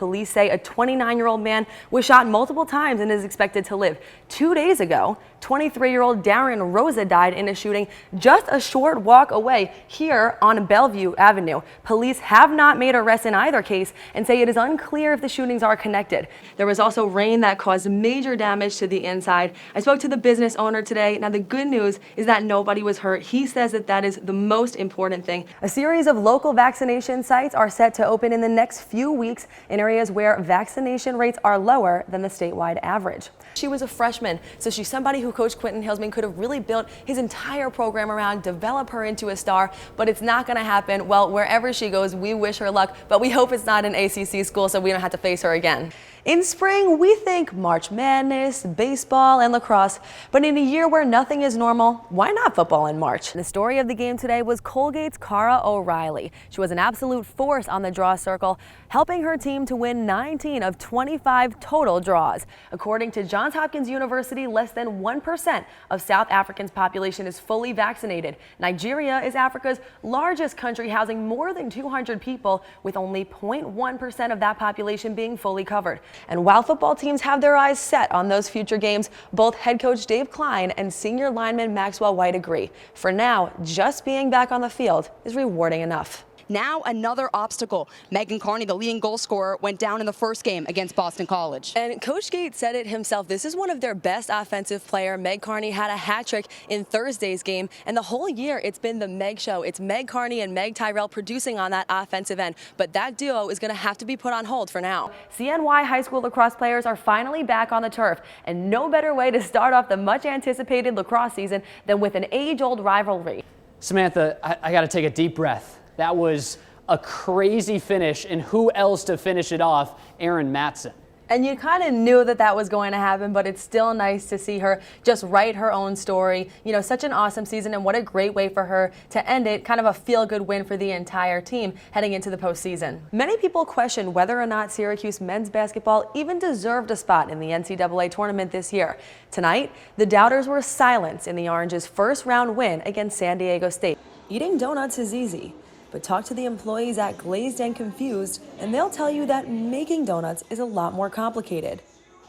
Police say a 29-year-old man was shot multiple times and is expected to live. 2 days ago, 23-year-old Darren Rosa died in a shooting just a short walk away here on Bellevue Avenue. Police have not made arrests in either case and say it is unclear if the shootings are connected. There was also rain that caused major damage to the inside. I spoke to the business owner today. Now, the good news is that nobody was hurt. He says that that is the most important thing. A series of local vaccination sites are set to open in the next few weeks in areas where vaccination rates are lower than the statewide average. She was a freshman, so she's somebody who Coach Quentin Hillsman could have really built his entire program around, develop her into a star, but it's not going to happen. Well, wherever she goes, we wish her luck, but we hope it's not an ACC school so we don't have to face her again. In spring, we think March Madness, baseball, and lacrosse. But in a year where nothing is normal, why not football in March? The story of the game today was Colgate's Cara O'Reilly. She was an absolute force on the draw circle, helping her team to win 19 of 25 total draws. According to Johns Hopkins University, less than 1% of South Africa's population is fully vaccinated. Nigeria is Africa's largest country, housing more than 200 people, with only 0.1% of that population being fully covered. And while football teams have their eyes set on those future games, both head coach Dave Klein and senior lineman Maxwell White agree. For now, just being back on the field is rewarding enough. Now another obstacle. Megan Carney, the leading goal scorer, went down in the first game against Boston College. And Coach Gate said it himself. This is one of their best offensive player. Meg Carney had a hat trick in Thursday's game. And the whole year, it's been the Meg show. It's Meg Carney and Meg Tyrell producing on that offensive end. But that duo is going to have to be put on hold for now. CNY high school lacrosse players are finally back on the turf. And no better way to start off the much anticipated lacrosse season than with an age-old rivalry. Samantha, I got to take a deep breath. That was a crazy finish, and who else to finish it off? Erin Matson. And you kind of knew that that was going to happen, but it's still nice to see her just write her own story. You know, such an awesome season, and what a great way for her to end it. Kind of a feel-good win for the entire team heading into the postseason. Many people question whether or not Syracuse men's basketball even deserved a spot in the NCAA tournament this year. Tonight, the doubters were silenced in the Orange's first-round win against San Diego State. Eating donuts is easy. But talk to the employees at Glazed and Confused, and they'll tell you that making donuts is a lot more complicated.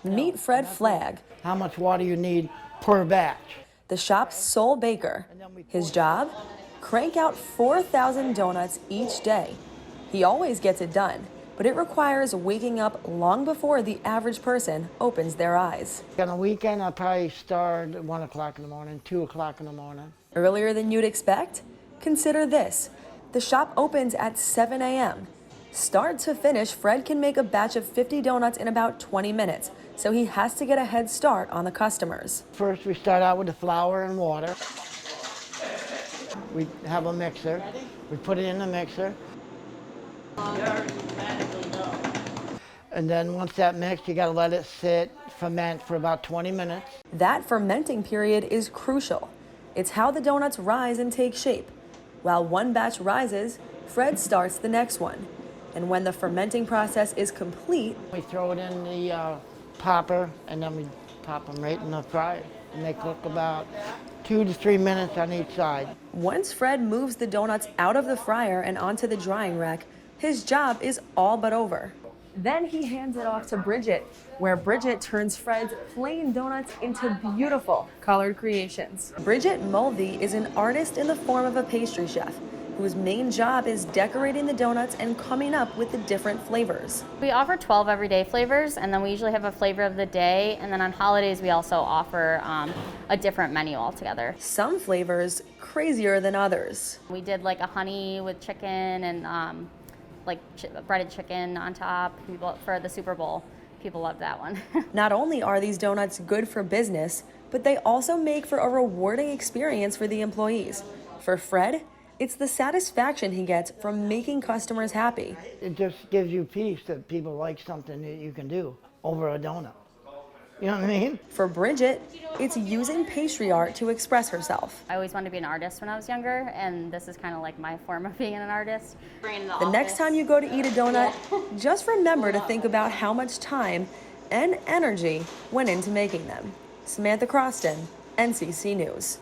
Meet Fred Flagg. How much water you need per batch. The shop's sole baker. His job? Crank out 4,000 donuts each day. He always gets it done, but it requires waking up long before the average person opens their eyes. On the weekend, I'll probably start at 1 o'clock in the morning, 2 o'clock in the morning. Earlier than you'd expect? Consider this. The shop opens at 7 a.m. Start to finish, Fred can make a batch of 50 donuts in about 20 minutes, so he has to get a head start on the customers. First, we start out with the flour and water. We have a mixer. We put it in the mixer. And then once that mixed, you gotta let it sit, ferment for about 20 minutes. That fermenting period is crucial. It's how the donuts rise and take shape. While one batch rises, Fred starts the next one. And when the fermenting process is complete, we throw it in the popper, and then we pop them right in the fryer. And they cook about 2 to 3 minutes on each side. Once Fred moves the donuts out of the fryer and onto the drying rack, his job is all but over. Then he hands it off to Bridget, where Bridget turns Fred's plain donuts into beautiful colored creations. Bridget Mulvey is an artist in the form of a pastry chef, whose main job is decorating the donuts and coming up with the different flavors. We offer 12 everyday flavors, and then we usually have a flavor of the day, and then on holidays we also offer a different menu altogether. Some flavors crazier than others. We did like a honey with chicken and like breaded chicken on top for the Super Bowl. People love that one. Not only are these donuts good for business, but they also make for a rewarding experience for the employees. For Fred, it's the satisfaction he gets from making customers happy. It just gives you peace that people like something that you can do over a donut. You know what I mean? For Bridget, it's using pastry art to express herself. I always wanted to be an artist when I was younger, and this is kind of like my form of being an artist. The next time you go to eat a donut, just remember to think about how much time and energy went into making them. Samantha Croston, NCC News.